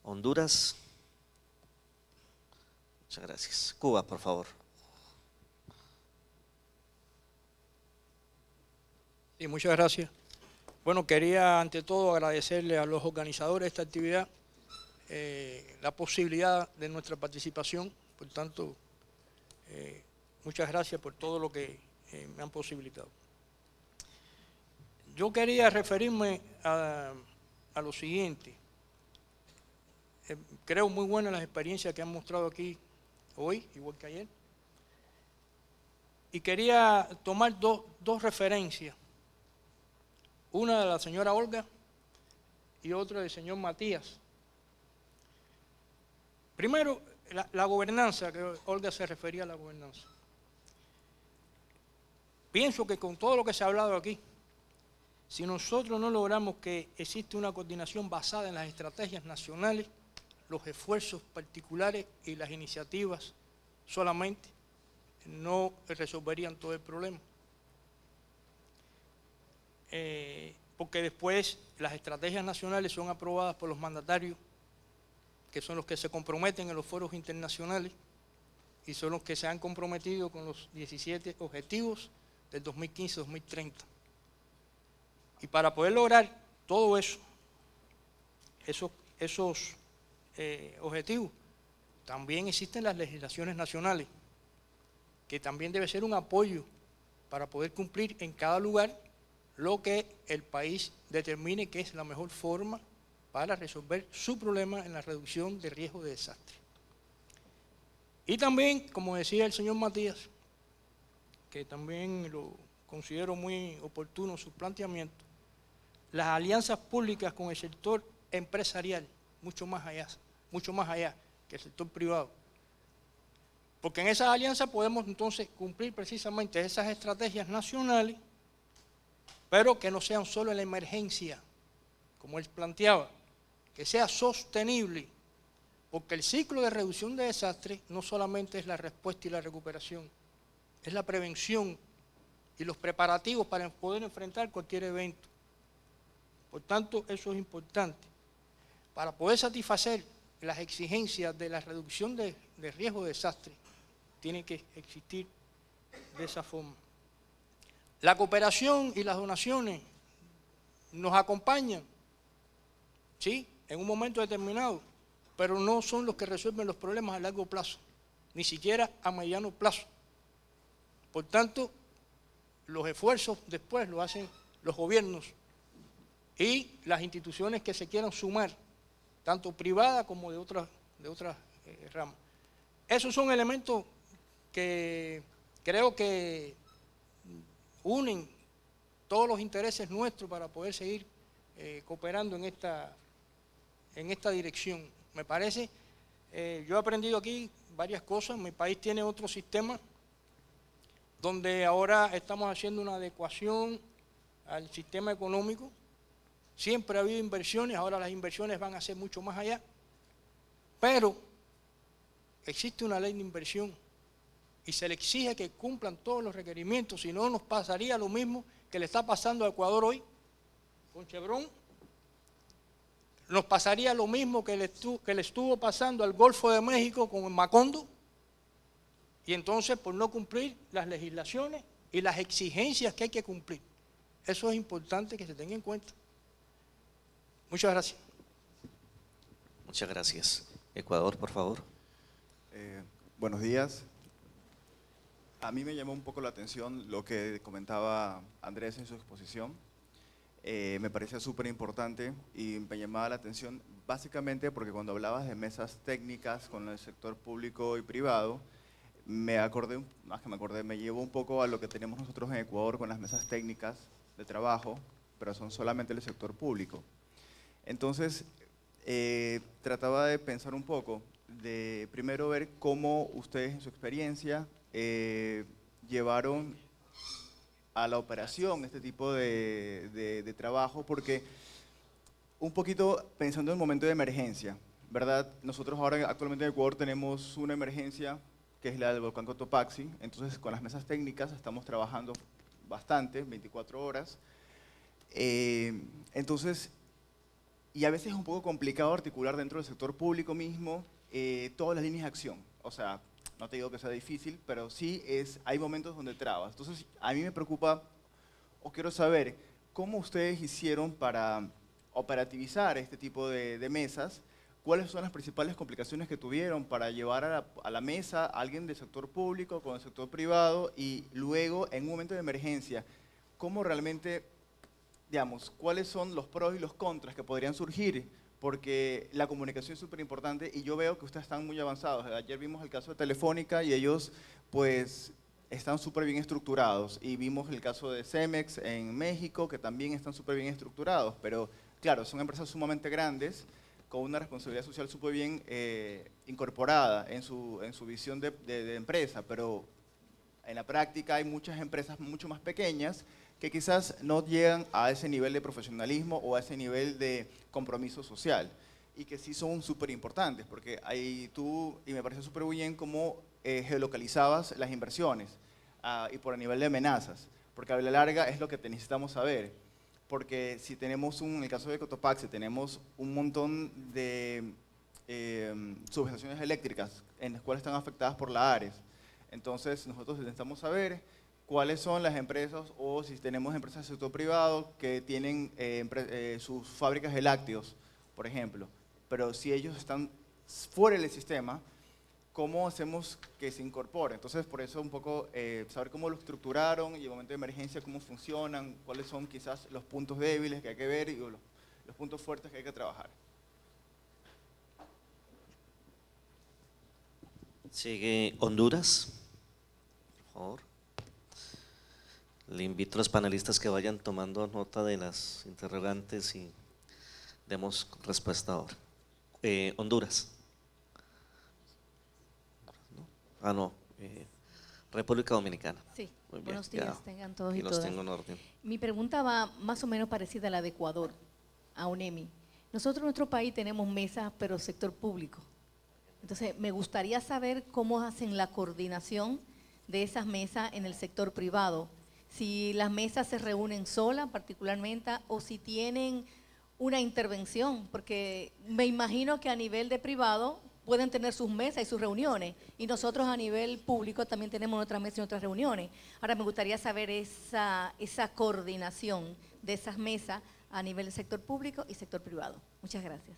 Honduras. Muchas gracias. Cuba, por favor. Sí, muchas gracias. Bueno, quería ante todo agradecerle a los organizadores de esta actividad la posibilidad de nuestra participación. Por tanto, muchas gracias por todo lo que me han posibilitado. Yo quería referirme a lo siguiente. Creo muy buenas las experiencias que han mostrado aquí hoy, igual que ayer. Y quería tomar dos referencias. Una de la señora Olga y otra del señor Matías. Primero, la gobernanza, que Olga se refería a la gobernanza. Pienso que con todo lo que se ha hablado aquí, si nosotros no logramos que exista una coordinación basada en las estrategias nacionales, los esfuerzos particulares y las iniciativas solamente no resolverían todo el problema. Porque después las estrategias nacionales son aprobadas por los mandatarios, que son los que se comprometen en los foros internacionales y son los que se han comprometido con los 17 objetivos del 2015-2030. Y para poder lograr todo eso, esos objetivos, también existen las legislaciones nacionales, que también debe ser un apoyo para poder cumplir en cada lugar lo que el país determine que es la mejor forma para resolver su problema en la reducción de riesgo de desastre. Y también, como decía el señor Matías, que también lo considero muy oportuno su planteamiento, las alianzas públicas con el sector empresarial, mucho más allá que el sector privado. Porque en esas alianzas podemos entonces cumplir precisamente esas estrategias nacionales, pero que no sean solo en la emergencia, como él planteaba, que sea sostenible, porque el ciclo de reducción de desastres no solamente es la respuesta y la recuperación, es la prevención y los preparativos para poder enfrentar cualquier evento. Por tanto, eso es importante. Para poder satisfacer las exigencias de la reducción de riesgo de desastre, tiene que existir de esa forma. La cooperación y las donaciones nos acompañan, sí, en un momento determinado, pero no son los que resuelven los problemas a largo plazo, ni siquiera a mediano plazo. Por tanto, los esfuerzos después lo hacen los gobiernos y las instituciones que se quieran sumar, tanto privadas como de otras ramas. Esos son elementos que creo que unen todos los intereses nuestros para poder seguir cooperando en esta dirección. Me parece, yo he aprendido aquí varias cosas. Mi país tiene otro sistema donde ahora estamos haciendo una adecuación al sistema económico. Siempre ha habido inversiones, ahora las inversiones van a ser mucho más allá, pero existe una ley de inversión y se le exige que cumplan todos los requerimientos, si no nos pasaría lo mismo que le está pasando a Ecuador hoy con Chevron, nos pasaría lo mismo que le estuvo pasando al Golfo de México con Macondo, y entonces por no cumplir las legislaciones y las exigencias que hay que cumplir. Eso es importante que se tenga en cuenta. Muchas gracias. Muchas gracias. Ecuador, por favor. Buenos días. A mí me llamó un poco la atención lo que comentaba Andrés en su exposición. Me parecía súper importante y me llamaba la atención básicamente porque cuando hablabas de mesas técnicas con el sector público y privado, me llevó un poco a lo que tenemos nosotros en Ecuador con las mesas técnicas de trabajo, pero son solamente el sector público. Entonces, trataba de pensar un poco, de primero ver cómo ustedes en su experiencia llevaron a la operación este tipo de trabajo, porque un poquito pensando en el momento de emergencia, ¿verdad? Nosotros ahora actualmente en Ecuador tenemos una emergencia que es la del volcán Cotopaxi, entonces con las mesas técnicas estamos trabajando bastante, 24 horas. Entonces, y a veces es un poco complicado articular dentro del sector público mismo todas las líneas de acción. O sea, no te digo que sea difícil, pero sí hay momentos donde trabas. Entonces, a mí me preocupa, o quiero saber, ¿cómo ustedes hicieron para operativizar este tipo de mesas? ¿Cuáles son las principales complicaciones que tuvieron para llevar a la mesa a alguien del sector público con el sector privado y luego, en un momento de emergencia, cómo realmente, digamos, cuáles son los pros y los contras que podrían surgir? Porque la comunicación es súper importante y yo veo que ustedes están muy avanzados. Ayer vimos el caso de Telefónica y ellos, pues, están súper bien estructurados. Y vimos el caso de Cemex en México, que también están súper bien estructurados. Pero, claro, son empresas sumamente grandes, con una responsabilidad social súper bien incorporada en su visión de empresa, pero en la práctica hay muchas empresas mucho más pequeñas que quizás no llegan a ese nivel de profesionalismo o a ese nivel de compromiso social y que sí son súper importantes, porque ahí tú, y me parece súper bien cómo geolocalizabas las inversiones y por el nivel de amenazas, porque a la larga es lo que necesitamos saber. Porque si tenemos en el caso de Cotopaxi, tenemos un montón de subestaciones eléctricas en las cuales están afectadas por la ARES. Entonces, nosotros necesitamos saber cuáles son las empresas o si tenemos empresas del sector privado que tienen sus fábricas de lácteos, por ejemplo. Pero si ellos están fuera del sistema, ¿cómo hacemos que se incorpore? Entonces, por eso un poco saber cómo lo estructuraron y en el momento de emergencia cómo funcionan, cuáles son quizás los puntos débiles que hay que ver y los puntos fuertes que hay que trabajar. Sigue Honduras, por favor. Le invito a los panelistas que vayan tomando nota de las interrogantes y demos respuesta ahora. Honduras. No, República Dominicana. Sí, Muy bien, buenos días, ya. tengan todos Y y los todas. tengo en orden. Mi pregunta va más o menos parecida a la de Ecuador, a UNEMI. Nosotros en nuestro país tenemos mesas, pero sector público. Entonces, me gustaría saber cómo hacen la coordinación de esas mesas en el sector privado. Si las mesas se reúnen solas particularmente o si tienen una intervención, porque me imagino que a nivel de privado pueden tener sus mesas y sus reuniones, y nosotros a nivel público también tenemos nuestras mesas y nuestras reuniones. Ahora me gustaría saber esa coordinación de esas mesas a nivel del sector público y sector privado. Muchas gracias.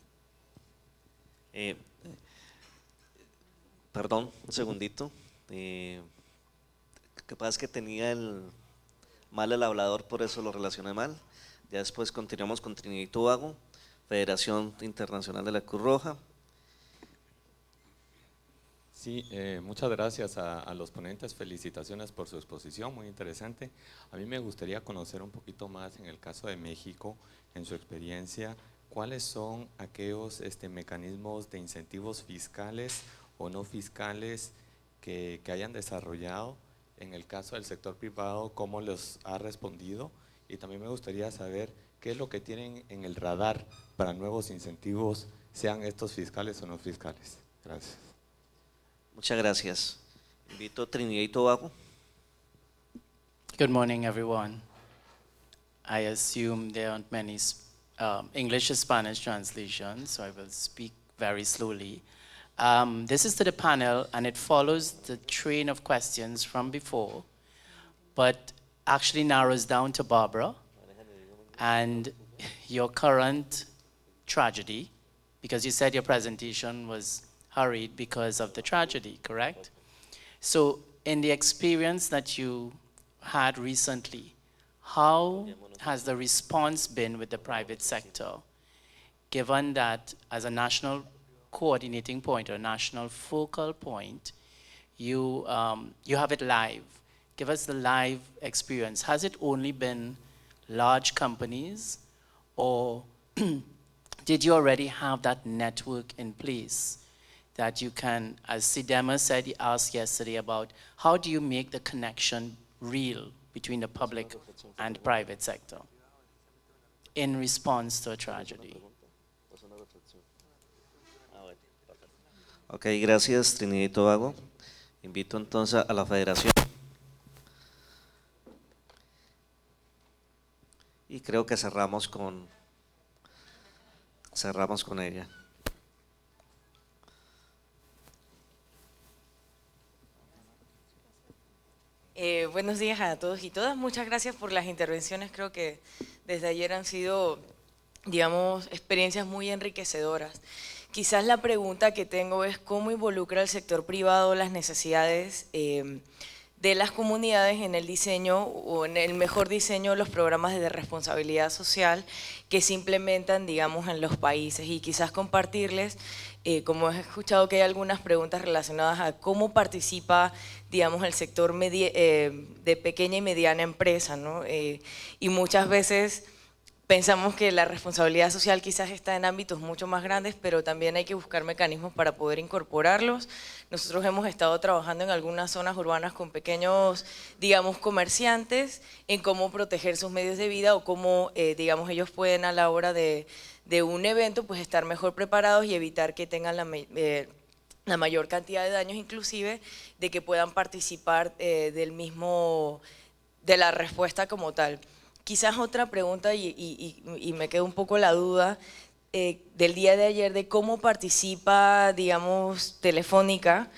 Perdón, un segundito. Lo que pasa es que tenía mal el hablador, por eso lo relacioné mal. Ya después continuamos con Trinidad y Tobago, Federación Internacional de la Cruz Roja. Sí, muchas gracias a los ponentes, felicitaciones por su exposición, muy interesante. A mí me gustaría conocer un poquito más en el caso de México, en su experiencia, cuáles son aquellos mecanismos de incentivos fiscales o no fiscales que hayan desarrollado. En el caso del sector privado, cómo les ha respondido, y también me gustaría saber qué es lo que tienen en el radar para nuevos incentivos, sean estos fiscales o no fiscales. Gracias. Muchas gracias. Invito a Trinidad y Tobago. Good morning, everyone. I assume there aren't many English to Spanish translations, so I will speak very slowly. This is to the panel, and it follows the train of questions from before, but actually narrows down to Barbara and your current tragedy, because you said your presentation was hurried because of the tragedy, correct? So in the experience that you had recently, how has the response been with the private sector, given that as a national coordinating point or national focal point, you have it live? Give us the live experience. Has it only been large companies, or did you already have that network in place that you can, as Sidema said, he asked yesterday about how do you make the connection real between the public and private sector in response to a tragedy? Ok, gracias Trinidad y Tobago. Invito entonces a la Federación. Y creo que cerramos con cerramos con ella. Buenos días a todos y todas. Muchas gracias por las intervenciones. Creo que desde ayer han sido, digamos, experiencias muy enriquecedoras. Quizás la pregunta que tengo es cómo involucra el sector privado las necesidades de las comunidades en el diseño o en el mejor diseño de los programas de responsabilidad social que se implementan, digamos, en los países, y quizás compartirles, como he escuchado que hay algunas preguntas relacionadas a cómo participa, digamos, el sector de pequeña y mediana empresa, ¿no? Y muchas veces pensamos que la responsabilidad social quizás está en ámbitos mucho más grandes, pero también hay que buscar mecanismos para poder incorporarlos. Nosotros hemos estado trabajando en algunas zonas urbanas con pequeños, digamos, comerciantes, en cómo proteger sus medios de vida o cómo, digamos, ellos pueden a la hora de un evento, pues estar mejor preparados y evitar que tengan la mayor cantidad de daños, inclusive de que puedan participar de la respuesta como tal. Quizás otra pregunta, y me queda un poco la duda, del día de ayer, de cómo participa, digamos, Telefónica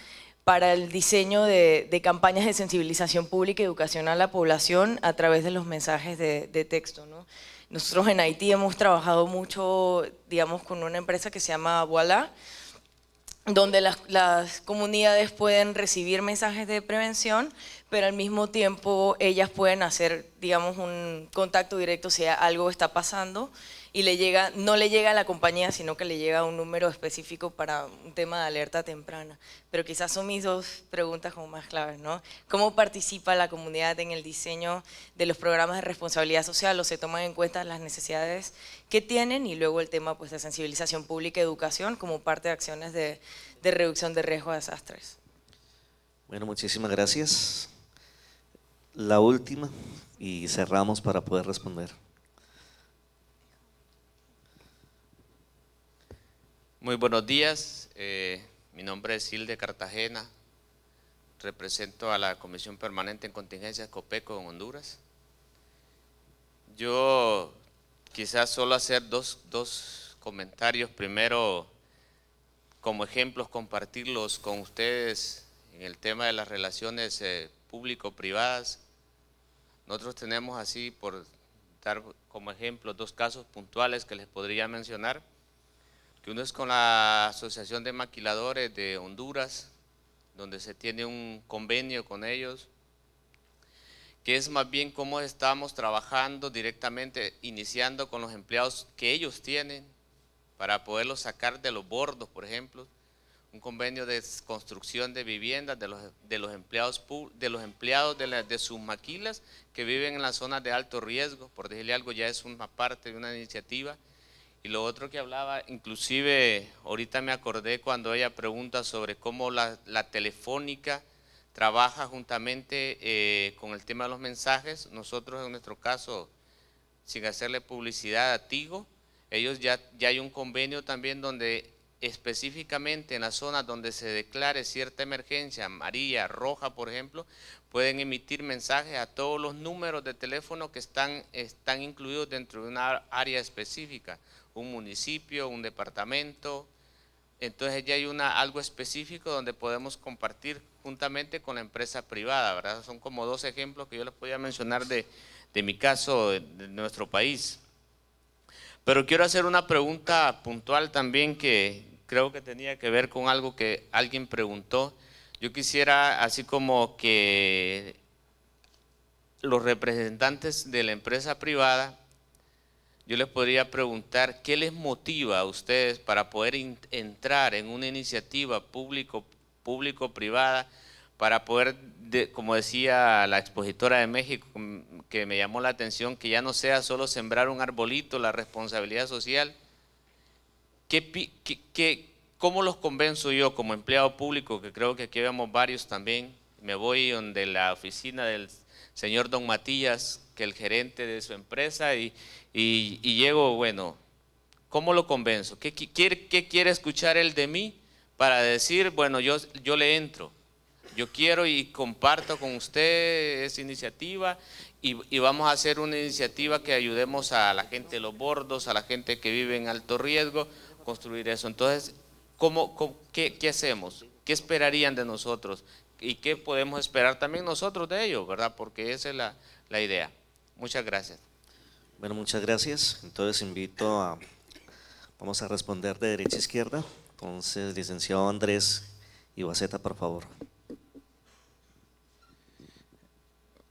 para el diseño de campañas de sensibilización pública y educación a la población a través de los mensajes de texto, ¿no? Nosotros en Haití hemos trabajado mucho, digamos, con una empresa que se llama Voilà, donde las comunidades pueden recibir mensajes de prevención, pero al mismo tiempo ellas pueden hacer, digamos, un contacto directo si algo está pasando y no le llega a la compañía, sino que le llega a un número específico para un tema de alerta temprana. Pero quizás son mis dos preguntas como más claves, ¿no? ¿Cómo participa la comunidad en el diseño de los programas de responsabilidad social o se toman en cuenta las necesidades que tienen? Y luego el tema, pues, de sensibilización pública y educación como parte de acciones de reducción de riesgo de desastres. Bueno, muchísimas gracias. La última y cerramos para poder responder. Muy buenos días, mi nombre es Hilde Cartagena, represento a la Comisión Permanente en Contingencias COPECO en Honduras. Yo quizás solo hacer dos comentarios. Primero, como ejemplos, compartirlos con ustedes en el tema de las relaciones público-privadas. Nosotros tenemos así, por dar como ejemplo, dos casos puntuales que les podría mencionar. Que uno es con la Asociación de Maquiladores de Honduras, donde se tiene un convenio con ellos, que es más bien cómo estamos trabajando directamente, iniciando con los empleados que ellos tienen, para poderlos sacar de los bordos, por ejemplo, un convenio de construcción de viviendas de los empleados de sus maquilas que viven en las zonas de alto riesgo, por decirle algo, ya es una parte de una iniciativa. Y lo otro que hablaba, inclusive ahorita me acordé cuando ella pregunta sobre cómo la Telefónica trabaja juntamente con el tema de los mensajes. Nosotros en nuestro caso, sin hacerle publicidad a Tigo, ellos ya hay un convenio también donde específicamente en las zonas donde se declare cierta emergencia, amarilla, roja por ejemplo, pueden emitir mensajes a todos los números de teléfono que están incluidos dentro de una área específica, un municipio, un departamento. Entonces ya hay algo específico donde podemos compartir juntamente con la empresa privada, ¿verdad? Son como dos ejemplos que yo les podía mencionar de mi caso, de nuestro país. Pero quiero hacer una pregunta puntual también que creo que tenía que ver con algo que alguien preguntó. Yo quisiera, así como que los representantes de la empresa privada, yo les podría preguntar qué les motiva a ustedes para poder entrar en una iniciativa público-privada, para poder, como decía la expositora de México, que me llamó la atención, que ya no sea solo sembrar un arbolito, la responsabilidad social. ¿Cómo los convenzo yo como empleado público, que creo que aquí vemos varios también? Me voy donde la oficina del señor Don Matías, que es el gerente de su empresa, y llego, bueno, ¿cómo lo convenzo? ¿Qué quiere escuchar él de mí para decir, bueno, yo le entro? Yo quiero y comparto con usted esa iniciativa y vamos a hacer una iniciativa que ayudemos a la gente de los bordos, a la gente que vive en alto riesgo, construir eso. Entonces, ¿qué hacemos? ¿Qué esperarían de nosotros? ¿Y qué podemos esperar también nosotros de ellos, verdad? Porque esa es la idea. Muchas gracias. Bueno, muchas gracias. Entonces vamos a responder de derecha a izquierda. Entonces, licenciado Andrés Ibaceta, por favor.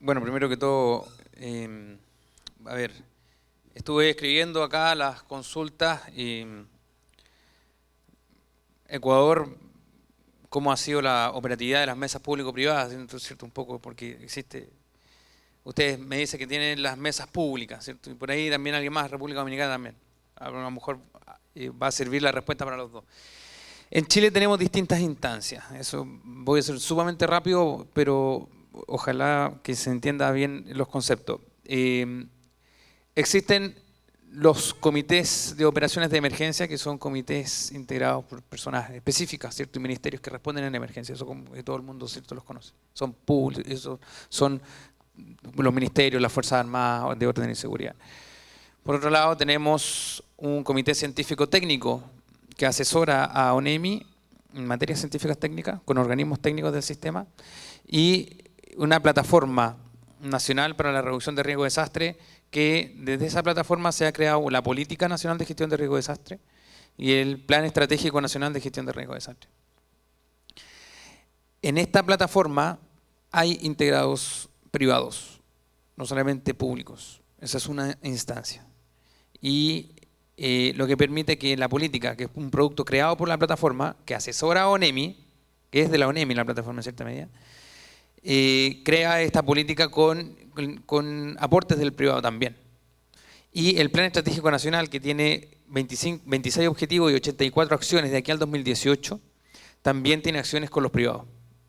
Bueno, primero que todo, a ver, estuve escribiendo acá las consultas y Ecuador, cómo ha sido la operatividad de las mesas público-privadas, ¿cierto? Un poco porque existe, ustedes me dicen que tienen las mesas públicas, ¿cierto? Y por ahí también alguien más, República Dominicana también. A lo mejor va a servir la respuesta para los dos. En Chile tenemos distintas instancias, eso voy a ser sumamente rápido, pero ojalá que se entienda bien los conceptos. Existen los comités de operaciones de emergencia, que son comités integrados por personas específicas, ¿cierto? Y ministerios que responden en emergencia, eso como que todo el mundo, ¿cierto?, los conoce. Son públicos, eso son los ministerios, las Fuerzas Armadas de Orden y Seguridad. Por otro lado, tenemos un comité científico técnico que asesora a ONEMI en materias científicas técnicas, con organismos técnicos del sistema, y una plataforma nacional para la reducción de riesgo de desastre, que desde esa plataforma se ha creado la Política Nacional de Gestión de Riesgo de Desastre y el Plan Estratégico Nacional de Gestión de Riesgo de Desastre. En esta plataforma hay integrados privados, no solamente públicos. Esa es una instancia. Y lo que permite que la política, que es un producto creado por la plataforma, que asesora a ONEMI, que es de la ONEMI la plataforma en cierta medida, crea esta política con aportes del privado también. Y el Plan Estratégico Nacional, que tiene 26 objetivos y 84 acciones de aquí al 2018, también tiene acciones con los privados,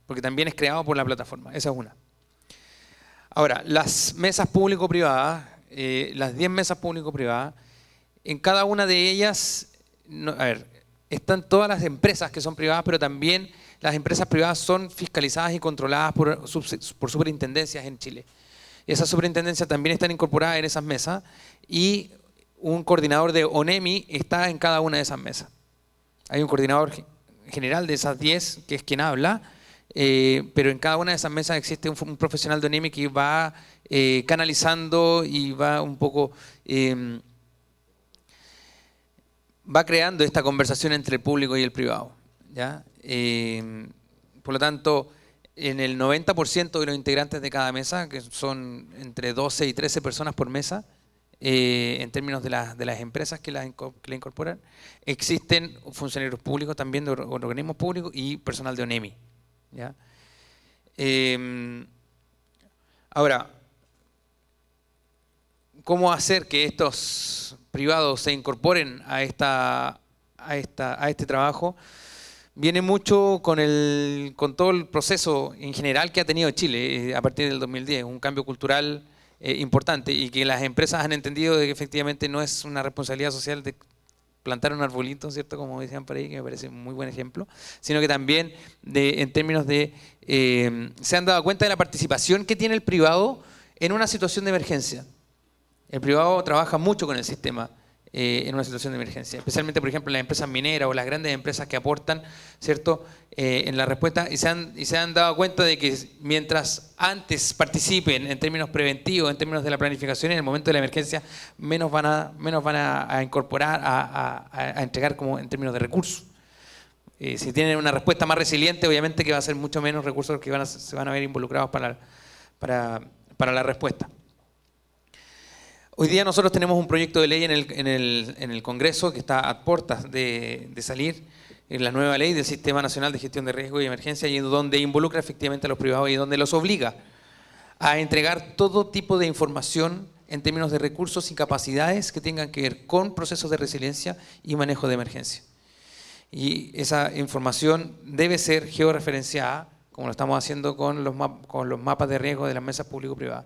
porque también es creado por la plataforma. Esa es una. Ahora, las mesas público-privadas, las 10 mesas público-privadas, en cada una de ellas, están todas las empresas que son privadas, pero también las empresas privadas son fiscalizadas y controladas por superintendencias en Chile. Esas superintendencias también están incorporadas en esas mesas y un coordinador de ONEMI está en cada una de esas mesas. Hay un coordinador general de esas 10 que es quien habla, pero en cada una de esas mesas existe un profesional de ONEMI que va canalizando y va un poco va creando esta conversación entre el público y el privado, ¿ya? Por lo tanto, en el 90% de los integrantes de cada mesa, que son entre 12 y 13 personas por mesa, en términos de las empresas que la incorporan, existen funcionarios públicos también de organismos públicos y personal de ONEMI, ¿ya? Ahora, ¿cómo hacer que estos privados se incorporen a este trabajo? Viene mucho con todo el proceso en general que ha tenido Chile a partir del 2010, un cambio cultural importante, y que las empresas han entendido de que efectivamente no es una responsabilidad social de plantar un arbolito, ¿cierto?, como decían por ahí, que me parece un muy buen ejemplo, sino que también en términos de se han dado cuenta de la participación que tiene el privado en una situación de emergencia. El privado trabaja mucho con el sistema en una situación de emergencia, especialmente, por ejemplo, las empresas mineras o las grandes empresas que aportan, ¿cierto?, en la respuesta, y se han dado cuenta de que mientras antes participen en términos preventivos, en términos de la planificación, en el momento de la emergencia, menos van a incorporar, a entregar como en términos de recursos. Si tienen una respuesta más resiliente, obviamente que va a ser mucho menos recursos que se van a ver involucrados para la respuesta. Hoy día nosotros tenemos un proyecto de ley en el Congreso que está a puertas de salir, en la nueva ley del Sistema Nacional de Gestión de Riesgo y Emergencia, y donde involucra efectivamente a los privados y donde los obliga a entregar todo tipo de información en términos de recursos y capacidades que tengan que ver con procesos de resiliencia y manejo de emergencia. Y esa información debe ser georreferenciada, como lo estamos haciendo con los mapas de riesgo de las mesas público-privadas.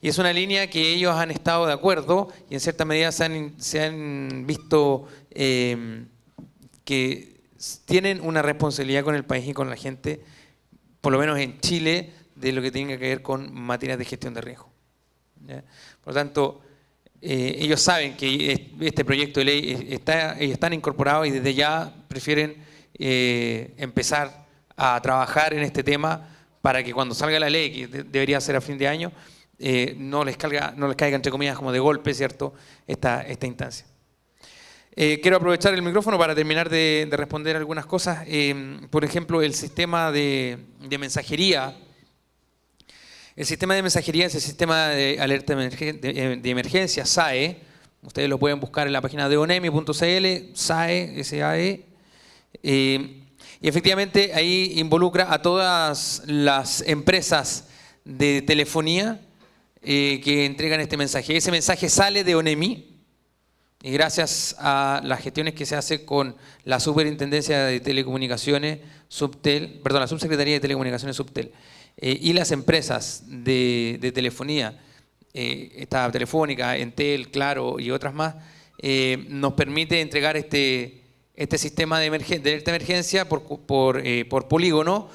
Y es una línea que ellos han estado de acuerdo y en cierta medida se han visto que tienen una responsabilidad con el país y con la gente, por lo menos en Chile, de lo que tenga que ver con materias de gestión de riesgo. ¿ya? Por lo tanto, ellos saben que este proyecto de ley están incorporados y desde ya prefieren empezar a trabajar en este tema para que cuando salga la ley, que debería ser a fin de año, no les caiga, entre comillas, como de golpe, ¿cierto?, esta instancia. Quiero aprovechar el micrófono para terminar de responder algunas cosas. Por ejemplo, el sistema de mensajería. El sistema de mensajería es el sistema de alerta de emergencia, SAE. Ustedes lo pueden buscar en la página de onemi.cl, SAE, S-A-E. Y efectivamente ahí involucra a todas las empresas de telefonía que entregan este mensaje. Ese mensaje sale de ONEMI y gracias a las gestiones que se hacen con la Superintendencia de Telecomunicaciones, la Subsecretaría de Telecomunicaciones, Subtel, y las empresas de telefonía, esta Telefónica, Entel, Claro y otras más, nos permite entregar este sistema de alerta de emergencia por polígono.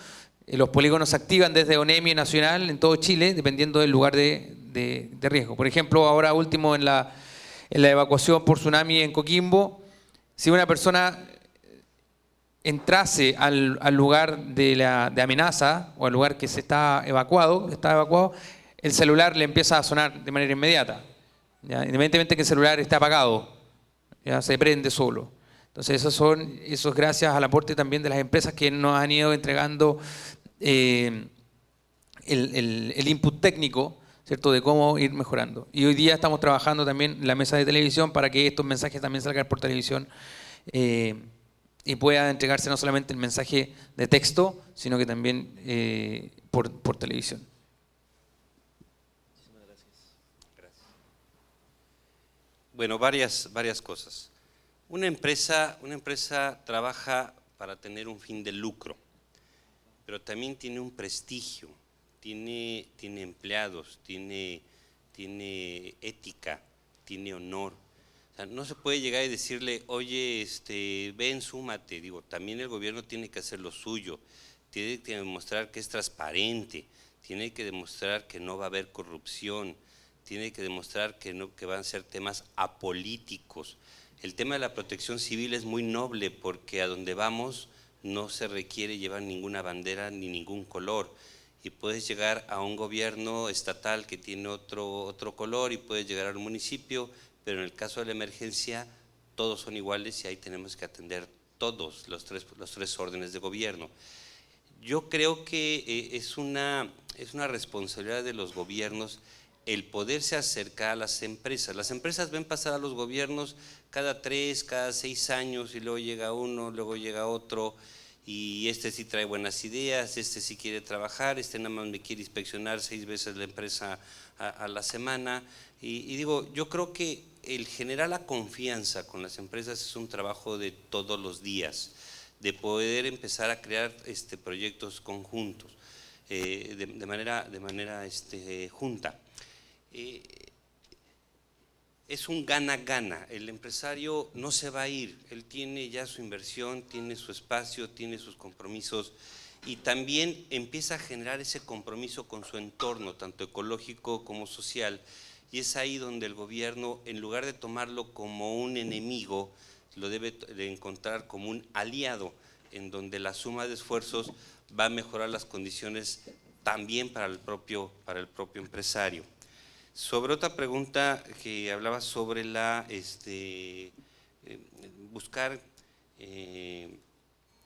Los polígonos se activan desde ONEMI nacional en todo Chile, dependiendo del lugar de riesgo. Por ejemplo, ahora último en la evacuación por tsunami en Coquimbo, si una persona entrase al lugar de amenaza o al lugar que está evacuado, el celular le empieza a sonar de manera inmediata, ¿ya? Independientemente que el celular esté apagado, ya se prende solo. Entonces eso es gracias al aporte también de las empresas que nos han ido entregando el input técnico, ¿cierto?, de cómo ir mejorando. Y hoy día estamos trabajando también en la mesa de televisión para que estos mensajes también salgan por televisión y pueda entregarse no solamente el mensaje de texto, sino que también por televisión. Gracias. Bueno, varias cosas. Una empresa trabaja para tener un fin de lucro, pero también tiene un prestigio, tiene empleados, tiene ética, tiene honor. O sea, no se puede llegar y decirle, oye, ven, súmate. Digo, también el gobierno tiene que hacer lo suyo, tiene que demostrar que es transparente, tiene que demostrar que no va a haber corrupción, tiene que demostrar que van a ser temas apolíticos. El tema de la protección civil es muy noble porque a donde vamos no se requiere llevar ninguna bandera ni ningún color y puedes llegar a un gobierno estatal que tiene otro color y puedes llegar al municipio, pero en el caso de la emergencia todos son iguales y ahí tenemos que atender todos los tres órdenes de gobierno. Yo creo que es una responsabilidad de los gobiernos el poderse acercar a las empresas. Las empresas ven pasar a los gobiernos cada 3, cada 6 años y luego llega uno, luego llega otro y sí trae buenas ideas, sí quiere trabajar, nada más me quiere inspeccionar 6 veces la empresa a la semana y digo, yo creo que el generar la confianza con las empresas es un trabajo de todos los días, de poder empezar a crear proyectos conjuntos de manera junta. Es un gana-gana, el empresario no se va a ir, él tiene ya su inversión, tiene su espacio, tiene sus compromisos y también empieza a generar ese compromiso con su entorno, tanto ecológico como social, y es ahí donde el gobierno, en lugar de tomarlo como un enemigo, lo debe de encontrar como un aliado, en donde la suma de esfuerzos va a mejorar las condiciones también para el propio empresario. Sobre otra pregunta que hablaba sobre buscar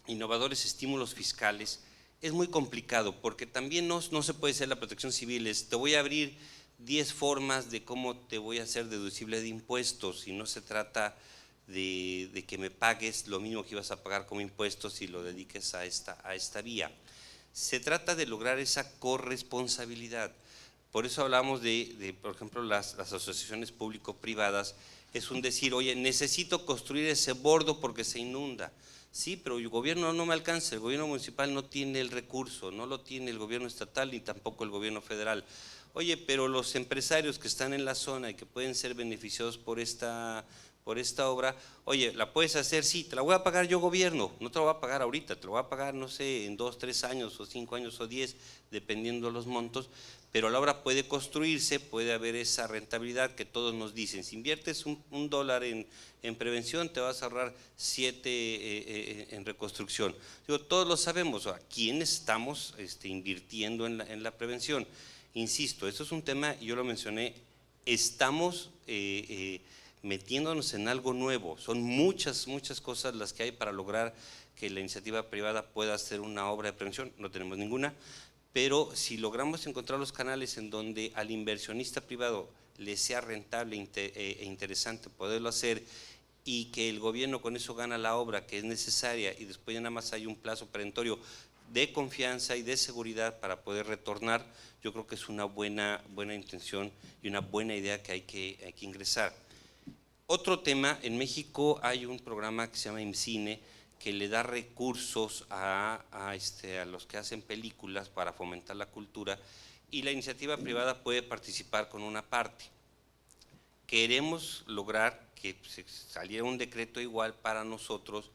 innovadores estímulos fiscales, es muy complicado porque también no se puede hacer la protección civil, te voy a abrir 10 formas de cómo te voy a hacer deducible de impuestos y no se trata de que me pagues lo mismo que ibas a pagar como impuestos y lo dediques a esta vía. Se trata de lograr esa corresponsabilidad. Por eso hablamos por ejemplo, las asociaciones público-privadas, es un decir, oye, necesito construir ese bordo porque se inunda. Sí, pero el gobierno no me alcanza, el gobierno municipal no tiene el recurso, no lo tiene el gobierno estatal ni tampoco el gobierno federal. Oye, pero los empresarios que están en la zona y que pueden ser beneficiados por esta por esta obra, oye, ¿la puedes hacer? Sí, te la voy a pagar yo gobierno, no te la voy a pagar ahorita, te la voy a pagar, no sé, en 2, 3 años o 5 años o 10, dependiendo de los montos, pero la obra puede construirse, puede haber esa rentabilidad que todos nos dicen. Si inviertes un dólar en prevención, te vas a ahorrar 7 en reconstrucción. Digo, todos lo sabemos, ¿a quién estamos invirtiendo en la prevención? Insisto, esto es un tema, yo lo mencioné, estamos metiéndonos en algo nuevo. Son muchas cosas las que hay para lograr que la iniciativa privada pueda hacer una obra de prevención, no tenemos ninguna, pero si logramos encontrar los canales en donde al inversionista privado le sea rentable e interesante poderlo hacer y que el gobierno con eso gana la obra que es necesaria y después ya nada más hay un plazo perentorio de confianza y de seguridad para poder retornar, yo creo que es una buena intención y una buena idea que hay que ingresar. Otro tema, en México hay un programa que se llama IMCINE, que le da recursos a los que hacen películas para fomentar la cultura, y la iniciativa privada puede participar con una parte. Queremos lograr que saliera un decreto igual para nosotros,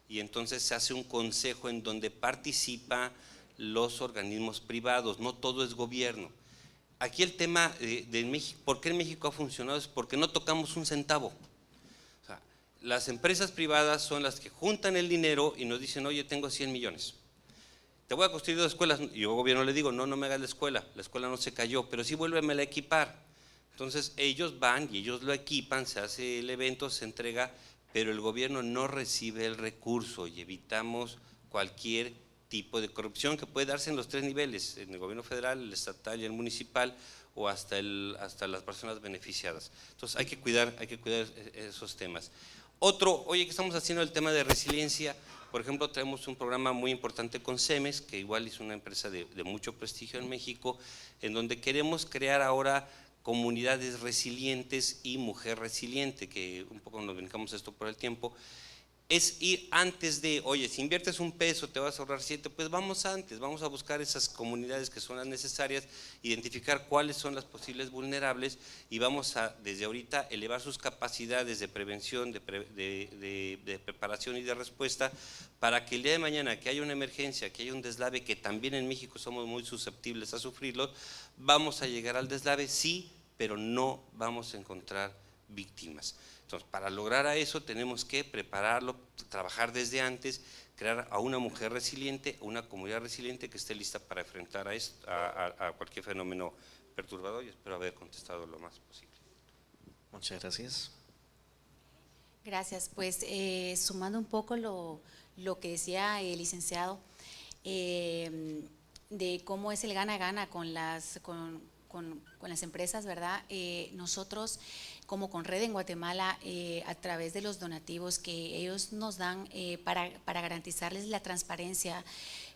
y entonces se hace un consejo en donde participan los organismos privados, no todo es gobierno. Aquí el tema de México, ¿por qué en México ha funcionado? Es porque no tocamos un centavo. Las empresas privadas son las que juntan el dinero y nos dicen, oye, tengo 100 millones, te voy a construir 2 escuelas. Y yo gobierno le digo, no me hagas la escuela no se cayó, pero sí vuélvemela a equipar. Entonces ellos van y ellos lo equipan, se hace el evento, se entrega, pero el gobierno no recibe el recurso y evitamos cualquier tipo de corrupción que puede darse en los 3 niveles, en el gobierno federal, el estatal y el municipal, o hasta las personas beneficiadas. Entonces hay que cuidar esos temas. Otro, oye, que estamos haciendo el tema de resiliencia, por ejemplo, traemos un programa muy importante con CEMEX, que igual es una empresa de mucho prestigio en México, en donde queremos crear ahora comunidades resilientes y mujer resiliente, que un poco nos brincamos esto por el tiempo. Es ir antes de, oye, si inviertes $1 te vas a ahorrar 7, pues vamos antes, vamos a buscar esas comunidades que son las necesarias, identificar cuáles son las posibles vulnerables y vamos a, desde ahorita, elevar sus capacidades de prevención, de preparación y de respuesta, para que el día de mañana que haya una emergencia, que haya un deslave, que también en México somos muy susceptibles a sufrirlo, vamos a llegar al deslave, sí, pero no vamos a encontrar víctimas. Entonces, para lograr a eso tenemos que prepararlo, trabajar desde antes, crear a una mujer resiliente, una comunidad resiliente que esté lista para enfrentar a cualquier fenómeno perturbador, y espero haber contestado lo más posible. Muchas gracias. Gracias. Pues sumando un poco lo que decía el licenciado, de cómo es el gana-gana con las empresas, ¿verdad? Nosotros, como con Red en Guatemala, a través de los donativos que ellos nos dan para garantizarles la transparencia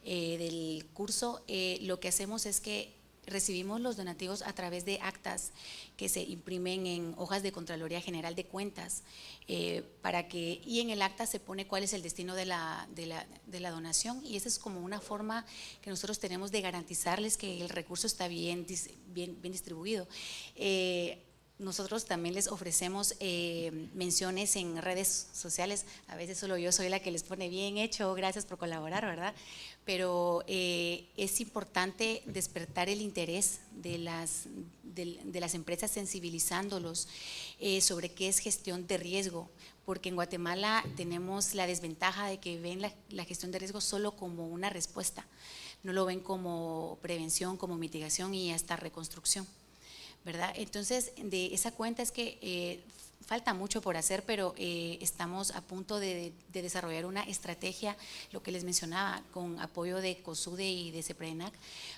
del curso, lo que hacemos es que recibimos los donativos a través de actas que se imprimen en hojas de Contraloría General de Cuentas, y en el acta se pone cuál es el destino de la donación, y esa es como una forma que nosotros tenemos de garantizarles que el recurso está bien distribuido. Nosotros también les ofrecemos menciones en redes sociales. A veces solo yo soy la que les pone bien hecho, gracias por colaborar, ¿verdad? Pero es importante despertar el interés de las empresas, sensibilizándolos sobre qué es gestión de riesgo, porque en Guatemala tenemos la desventaja de que ven la gestión de riesgo solo como una respuesta, no lo ven como prevención, como mitigación y hasta reconstrucción, ¿verdad? Entonces, de esa cuenta es que falta mucho por hacer, pero estamos a punto de desarrollar una estrategia, lo que les mencionaba, con apoyo de COSUDE y de CEPRENAC,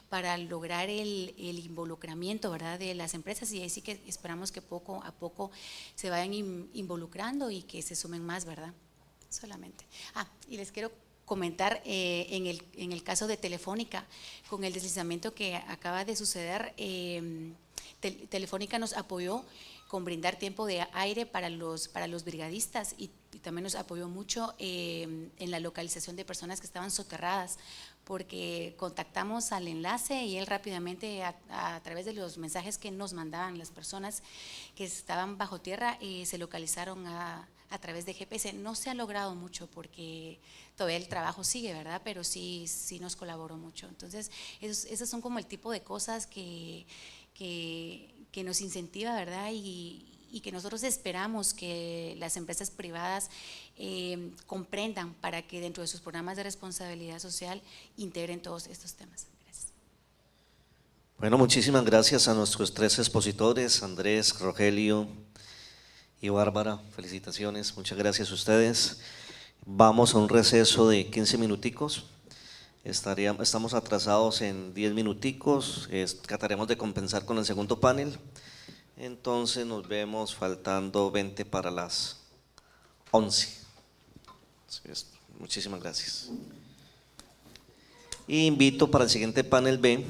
para lograr el involucramiento, ¿verdad?, de las empresas, y ahí sí que esperamos que poco a poco se vayan involucrando y que se sumen más, ¿verdad? Solamente. Y les quiero comentar en el caso de Telefónica, con el deslizamiento que acaba de suceder, Telefónica nos apoyó con brindar tiempo de aire para los brigadistas, y también nos apoyó mucho en la localización de personas que estaban soterradas, porque contactamos al enlace y él rápidamente a través de los mensajes que nos mandaban las personas que estaban bajo tierra se localizaron a través de GPS. No se ha logrado mucho porque todavía el trabajo sigue, ¿verdad? Pero sí nos colaboró mucho. Entonces, esos son como el tipo de cosas que nos incentiva, ¿verdad? Y que nosotros esperamos que las empresas privadas comprendan para que dentro de sus programas de responsabilidad social integren todos estos temas. Gracias. Bueno, muchísimas gracias a nuestros 3 expositores, Andrés, Rogelio y Bárbara. Felicitaciones, muchas gracias a ustedes. Vamos a un receso de 15 minuticos. Estamos atrasados en 10 minuticos, trataremos de compensar con el segundo panel. Entonces nos vemos faltando 20 para las 11. Muchísimas gracias. Y invito para el siguiente panel B